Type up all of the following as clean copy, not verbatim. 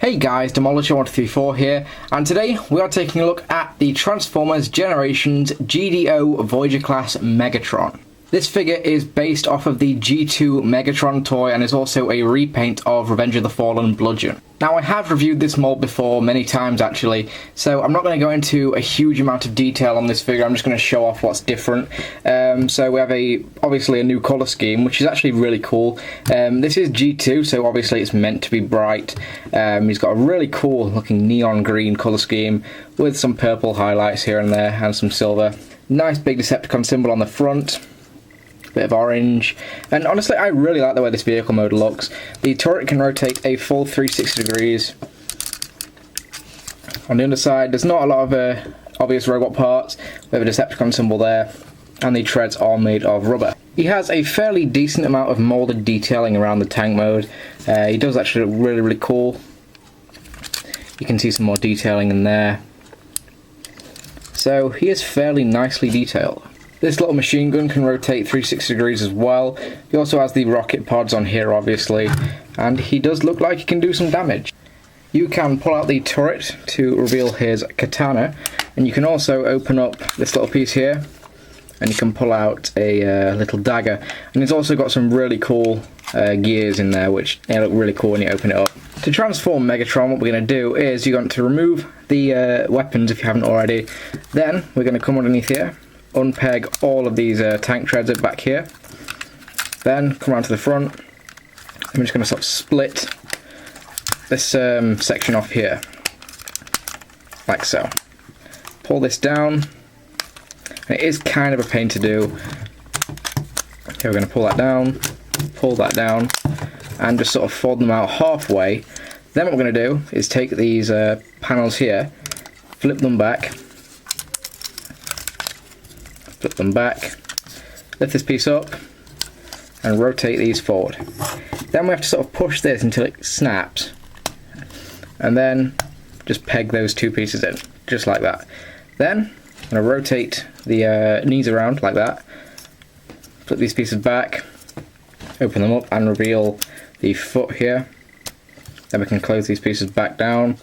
Hey guys, Demolisher134 here, and today we are taking a look at the Transformers Generations GDO Voyager class Megatron. This figure is based off of the G2 Megatron toy and is also a repaint of Revenge of the Fallen Bludgeon. Now I have reviewed this mold before many times actually, so I'm not going to go into a huge amount of detail on this figure. I'm just going to show off what's different. So we have obviously a new colour scheme, which is actually really cool. This is G2, so obviously it's meant to be bright. He's got a really cool looking neon green colour scheme with some purple highlights here and there and some silver. Nice big Decepticon symbol on the front. Bit of orange, and honestly I really like the way this vehicle mode looks. The turret can rotate a full 360 degrees. On the underside there's not a lot of obvious robot parts. We have a Decepticon symbol there, and the treads are made of rubber. He has a fairly decent amount of moulded detailing around the tank mode. He does actually look really cool. You can see some more detailing in there. So he is fairly nicely detailed. This little machine gun can rotate 360 degrees as well. He also has the rocket pods on here obviously, and he does look like he can do some damage. You can pull out the turret to reveal his katana, and you can also open up this little piece here and you can pull out a little dagger, and he's also got some really cool gears in there which look really cool when you open it up. To transform Megatron, what we're going to do is you're going to remove the weapons if you haven't already. Then we're going to come underneath here, unpeg all of these tank treads back here, then come around to the front, and we're just going to sort of split this section off here, like so. Pull this down, and it is kind of a pain to do. Okay, we're going to pull that down, and just sort of fold them out halfway. Then what we're going to do is take these panels here, flip them back, lift this piece up and rotate these forward. Then we have to sort of push this until it snaps, and then just peg those two pieces in, just like that. Then I'm going to rotate the knees around like that, flip these pieces back, open them up and reveal the foot here. Then we can close these pieces back down,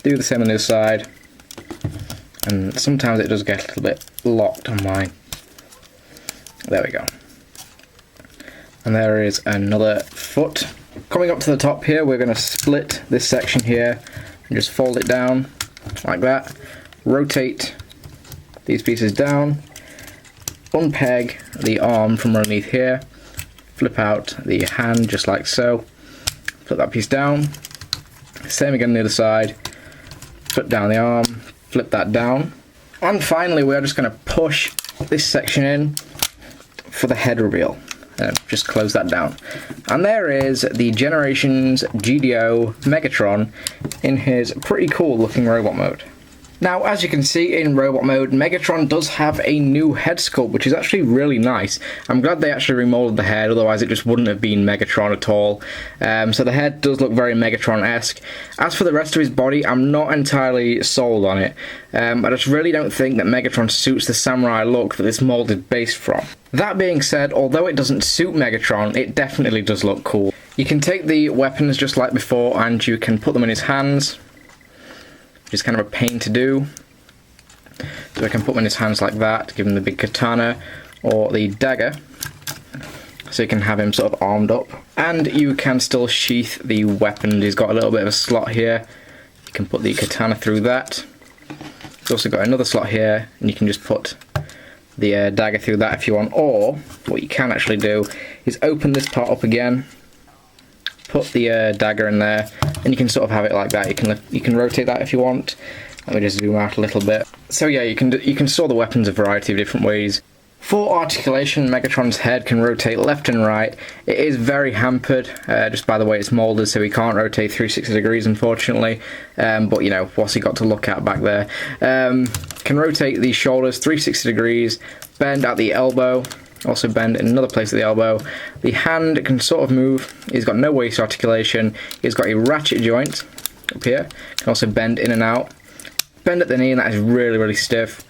do the same on the other side. And sometimes it does get a little bit locked on mine. There we go. And there is another foot. Coming up to the top here, we're going to split this section here and just fold it down like that. Rotate these pieces down. Unpeg the arm from underneath here. Flip out the hand just like so. Flip that piece down. Same again on the other side. Flip down the arm. Flip that down, and finally we are just going to push this section in for the head reveal. Just close that down, and there is the Generations GDO Megatron in his pretty cool looking robot mode. Now, as you can see in robot mode, Megatron does have a new head sculpt, which is actually really nice. I'm glad they actually remolded the head, otherwise it just wouldn't have been Megatron at all. So the head does look very Megatron-esque. As for the rest of his body, I'm not entirely sold on it. I just really don't think that Megatron suits the samurai look that this mold is based from. That being said, although it doesn't suit Megatron, it definitely does look cool. You can take the weapons just like before and you can put them in his hands, which is kind of a pain to do. So I can put them in his hands like that, give him the big katana or the dagger, so you can have him sort of armed up. And you can still sheath the weapon. He's got a little bit of a slot here. You can put the katana through that. He's also got another slot here, and you can just put the dagger through that if you want. Or, what you can actually do is open this part up again, put the dagger in there, and you can sort of have it like that. You can rotate that if you want. Let me just zoom out a little bit. So yeah, you can store the weapons a variety of different ways. For articulation, Megatron's head can rotate left and right. It is very hampered just by the way it's moulded, so he can't rotate 360 degrees unfortunately. But you know, what's he got to look at back there? Can rotate the shoulders 360 degrees, bend at the elbow, also bend in another place at the elbow. The hand can sort of move. He's got no waist articulation. He's got a ratchet joint up here. Can also bend in and out. Bend at the knee, and that is really stiff.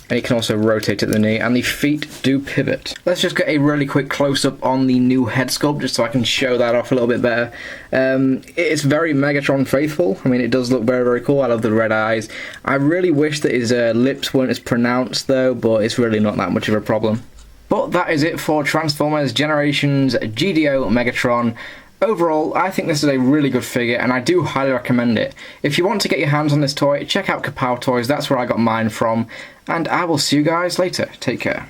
And you can also rotate at the knee, and the feet do pivot. Let's just get a really quick close-up on the new head sculpt, just so I can show that off a little bit better. It's very Megatron faithful. I mean, it does look very, very cool. I love the red eyes. I really wish that his lips weren't as pronounced, though, but it's really not that much of a problem. But that is it for Transformers Generations GDO Megatron. Overall, I think this is a really good figure, and I do highly recommend it. If you want to get your hands on this toy, check out Kapow Toys, that's where I got mine from, and I will see you guys later. Take care.